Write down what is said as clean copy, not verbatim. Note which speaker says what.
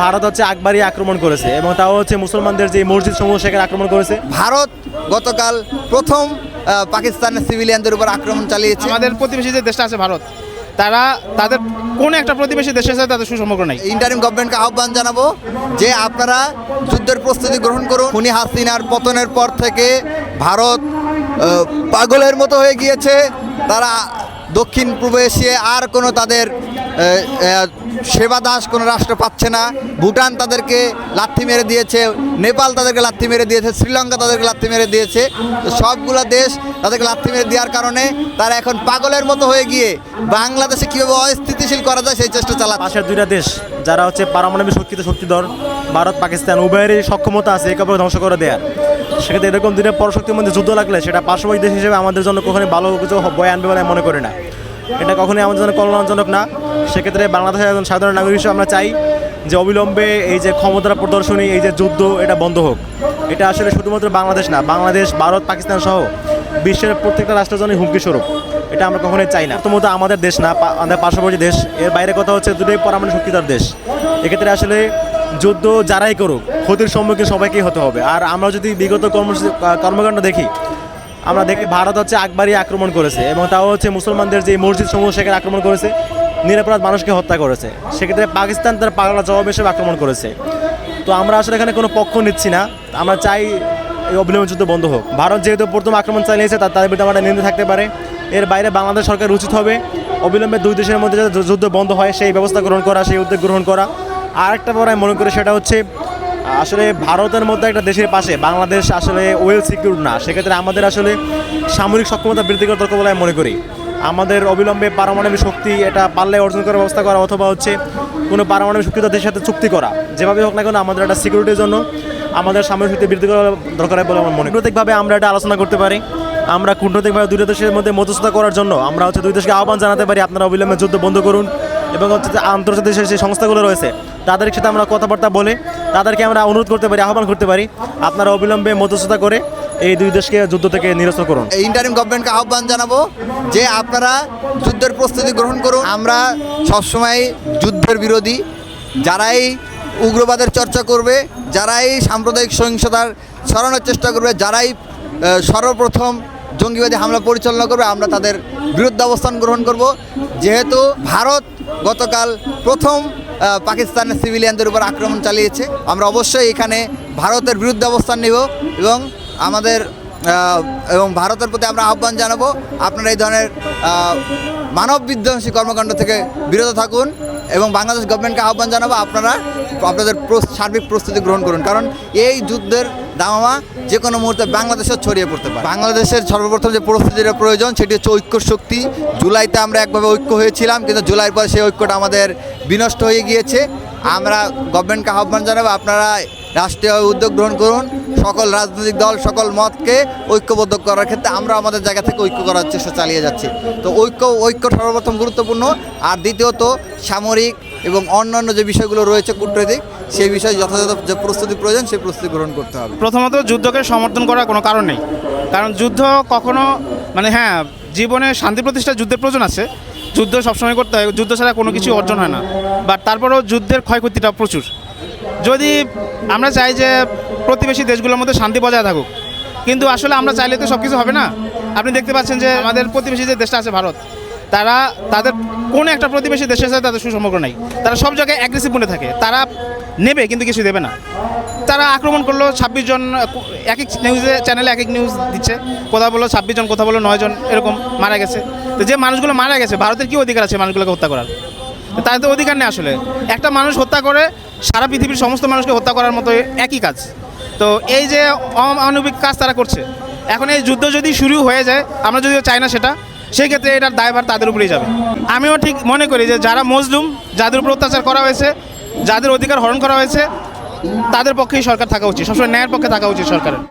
Speaker 1: ভারত হচ্ছে আকবরী আক্রমণ করেছে এবং তাও হচ্ছে মুসলমানদের যে মসজিদ সমূহ সেখানে আক্রমণ করেছে।
Speaker 2: ভারত গতকাল প্রথম পাকিস্তানের সিভিলিয়ানদের উপর আক্রমণ চালিয়েছে।
Speaker 3: আমাদের প্রতিবেশী যে দেশটা আছে ভারত, তারা তাদের কোন একটা প্রতিবেশী দেশের সাথে তাদের সুসম্পর্ক নাই।
Speaker 2: ইন্টারিম গভর্নমেন্টকে আহ্বান জানাবো যে আপনারা যুদ্ধের প্রস্তুতি গ্রহণ করুন। খুনি হাসিনার পতনের পর থেকে ভারত পাগলের মতো হয়ে গিয়েছে। তারা দক্ষিণ পূর্ব এশিয়ায় আর কোনো তাদের সেবা দাস কোনো রাষ্ট্র পাচ্ছে না। ভুটান তাদেরকে লাথি মেরে দিয়েছে, নেপাল তাদেরকে লাথি মেরে দিয়েছে, শ্রীলঙ্কা তাদেরকে লাথি মেরে দিয়েছে। তো সবগুলো দেশ তাদেরকে লাথি মেরে দেওয়ার কারণে তারা এখন পাগলের মতো হয়ে গিয়ে বাংলাদেশে কীভাবে অস্থিতিশীল করা যায় সেই চেষ্টা চালাচ্ছে।
Speaker 1: পাশের দুইটা দেশ যারা হচ্ছে পারমাণবিক শক্তিধর, ভারত পাকিস্তান উভয়েরই সক্ষমতা আছে একে অপরকে ধ্বংস করে দেওয়ার। সেক্ষেত্রে এরকম দিনের পরশক্তির মধ্যে যুদ্ধ লাগলে সেটা পার্শ্ববর্তী দেশ হিসেবে আমাদের জন্য কখনোই ভালো কিছু বয়ে আনবে বলে মনে করি না। এটা কখনোই আমাদের জন্য কল্যাণজনক না। সেক্ষেত্রে বাংলাদেশের একজন সাধারণ নাগরিক হিসেবে আমরা চাই যে অবিলম্বে এই যে ক্ষমতার প্রদর্শনী, এই যে যুদ্ধ, এটা বন্ধ হোক। এটা আসলে শুধুমাত্র বাংলাদেশ না, বাংলাদেশ, ভারত, পাকিস্তান সহ বিশ্বের প্রত্যেকটা রাষ্ট্রের জন্য হুমকি স্বরূপ। এটা আমরা কখনোই চাই না। প্রথমত আমাদের দেশ না, আমাদের পার্শ্ববর্তী দেশ। এর বাইরে কথা হচ্ছে দুটোই পারমাণবিক শক্তিধর দেশ। এক্ষেত্রে আসলে যুদ্ধ যারাই করুক ক্ষতির সম্মুখীন সবাইকেই হতে হবে। আর আমরা যদি বিগত কর্মকাণ্ড দেখি, আমরা দেখি ভারত হচ্ছে আকবরী আক্রমণ করেছে এবং তাও হচ্ছে মুসলমানদের যে মসজিদ সমূহ সেখানে আক্রমণ করেছে, নিরপরাধ মানুষকে হত্যা করেছে। সেক্ষেত্রে পাকিস্তান তার পাগলা জবাব হিসেবে আক্রমণ করেছে। তো আমরা আসলে এখানে কোনো পক্ষ নিচ্ছি না, আমরা চাই এই অবিলম্বে যুদ্ধ বন্ধ হোক। ভারত যেহেতু প্রথম আক্রমণ চালিয়েছে তাদের বিরুদ্ধে আমরা নিন্দা থাকতে পারে। এর বাইরে বাংলাদেশ সরকার উচিত হবে অবিলম্বে দুই দেশের মধ্যে যাতে যুদ্ধ বন্ধ হয় সেই ব্যবস্থা গ্রহণ করা, সেই উদ্যোগ গ্রহণ করা। আর একটা বড় আমি মনে করি সেটা হচ্ছে আসলে ভারতের মধ্যে একটা দেশের পাশে বাংলাদেশ আসলে ওয়েল সিকিউর না। সেক্ষেত্রে আমাদের আসলে সামরিক সক্ষমতা বৃদ্ধি করা দরকার বলে আমি মনে করি। আমাদের অবিলম্বে পারমাণবিক শক্তি এটা পারলে অর্জন করার ব্যবস্থা করা, অথবা হচ্ছে কোনো পারমাণবিক শক্তি দেশের সাথে চুক্তি করা। যেভাবে হোক না কেন আমাদের একটা সিকিউরিটির জন্য আমাদের সামরিক শক্তি বৃদ্ধি করা দরকার বলে আমার মনে করি। কূটনৈতিকভাবে আমরা এটা আলোচনা করতে পারি। আমরা কূটনৈতিকভাবে দুই দেশের মধ্যে মধ্যস্থতা করার জন্য আমরা হচ্ছে দুই দেশকে আহ্বান জানাতে পারি আপনারা অবিলম্বে যুদ্ধ বন্ধ করুন। এবং হচ্ছে যে আন্তর্জাতিক যে সংস্থাগুলো রয়েছে তাদের সাথে আমরা কথাবার্তা বলে তাদেরকে আমরা অনুরোধ করতে পারি, আহ্বান করতে পারি আপনারা অবিলম্বে মধ্যস্থতা করে এই দুই দেশকে যুদ্ধ থেকে নিরস্ত করুন।
Speaker 2: ইন্টারিম গভর্নমেন্টকে আহ্বান জানাবো যে আপনারা যুদ্ধের প্রস্তুতি গ্রহণ করুন। আমরা সবসময় যুদ্ধের বিরোধী। যারাই উগ্রবাদের চর্চা করবে, যারাই সাম্প্রদায়িক সহিংসতার ছড়ানোর চেষ্টা করবে, যারাই সর্বপ্রথম জঙ্গিবাদী হামলা পরিচালনা করবে, আমরা তাদের বিরুদ্ধে অবস্থান গ্রহণ করব। যেহেতু ভারত গতকাল প্রথম পাকিস্তানের সিভিলিয়ানদের উপর আক্রমণ চালিয়েছে, আমরা অবশ্যই এখানে ভারতের বিরুদ্ধে অবস্থান নেব এবং ভারতের প্রতি আমরা আহ্বান জানাবো আপনারা এই ধরনের মানব বিধ্বংসী কর্মকাণ্ড থেকে বিরত থাকুন। এবং বাংলাদেশ গভর্নমেন্টকে আহ্বান জানাবো আপনারা আপনাদের সার্বিক প্রস্তুতি গ্রহণ করুন, কারণ এই যুদ্ধের দামামা যে কোনো মুহূর্তে বাংলাদেশেও ছড়িয়ে পড়তে পারে। বাংলাদেশের সর্বপ্রথম যে পরিস্থিতির প্রয়োজন সেটি হচ্ছে ঐক্য শক্তি। জুলাইতে আমরা একভাবে ঐক্য হয়েছিলাম, কিন্তু জুলাইয়ের পর সেই ঐক্যটা আমাদের বিনষ্ট হয়ে গিয়েছে। আমরা গভর্নমেন্টকে আহ্বান জানাবো আপনারা রাষ্ট্রীয় উদ্যোগ গ্রহণ করুন। সকল রাজনৈতিক দল সকল মতকে ঐক্যবদ্ধ করার ক্ষেত্রে আমরা আমাদের জায়গা থেকে ঐক্য করার চেষ্টা চালিয়ে যাচ্ছি। তো ঐক্য সর্বপ্রথম গুরুত্বপূর্ণ। আর দ্বিতীয়ত সামরিক এবং অন্যান্য যে বিষয়গুলো রয়েছে কূটনৈতিক, সেই বিষয়ে যথাযথ যে প্রস্তুতি প্রয়োজন সেই প্রস্তুতি গ্রহণ করতে হবে।
Speaker 3: প্রথমত যুদ্ধকে সমর্থন করার কোনো কারণ নেই, কারণ যুদ্ধ কখনো হ্যাঁ জীবনে শান্তি প্রতিষ্ঠার যুদ্ধের প্রয়োজন আছে, যুদ্ধ সবসময় করতে হয়, যুদ্ধ ছাড়া কোনো কিছু অর্জন হয় না। বাট তারপরেও যুদ্ধের ক্ষয়ক্ষতিটা প্রচুর। যদি আমরা চাই যে প্রতিবেশী দেশগুলোর মধ্যে শান্তি বজায় থাকুক, কিন্তু আসলে আমরা চাইলে তো সব কিছু হবে না। আপনি দেখতে পাচ্ছেন যে আমাদের প্রতিবেশী যে দেশটা আছে ভারত, তারা তাদের কোনো একটা প্রতিবেশী দেশের সাথে তাদের সুসম্পর্ক নাই। তারা সব জায়গায় অ্যাগ্রেসিভ মনে থাকে, তারা নেবে কিন্তু কিছু দেবে না। তারা আক্রমণ করলো 26 জন, এক এক নিউজে চ্যানেলে এক এক নিউজ দিচ্ছে, কোথাও বললো 26 জন, কোথাও বললো 9 জন এরকম মারা গেছে। তো যে মানুষগুলো মারা গেছে ভারতের কী অধিকার আছে মানুষগুলোকে হত্যা করার? তাদের তো অধিকার নেই। আসলে একটা মানুষ হত্যা করে সারা পৃথিবীর সমস্ত মানুষকে হত্যা করার মতো একই কাজ। তো এই যে অমানবিক কাজ তারা করছে, এখন এই যুদ্ধ যদি শুরু হয়ে যায়, আমরা যদিও চাই না সেটা, সেই ক্ষেত্রে এটার দায়ভার তাদের উপরেই যাবে। আমিও ঠিক মনে করি যে যারা মজলুম, যাদের উপর অত্যাচার করা হয়েছে, যাদের অধিকার হরণ করা হয়েছে, তাদের পক্ষেই সরকার থাকা উচিত, সবসময় ন্যায়ের পক্ষে থাকা উচিত সরকারের।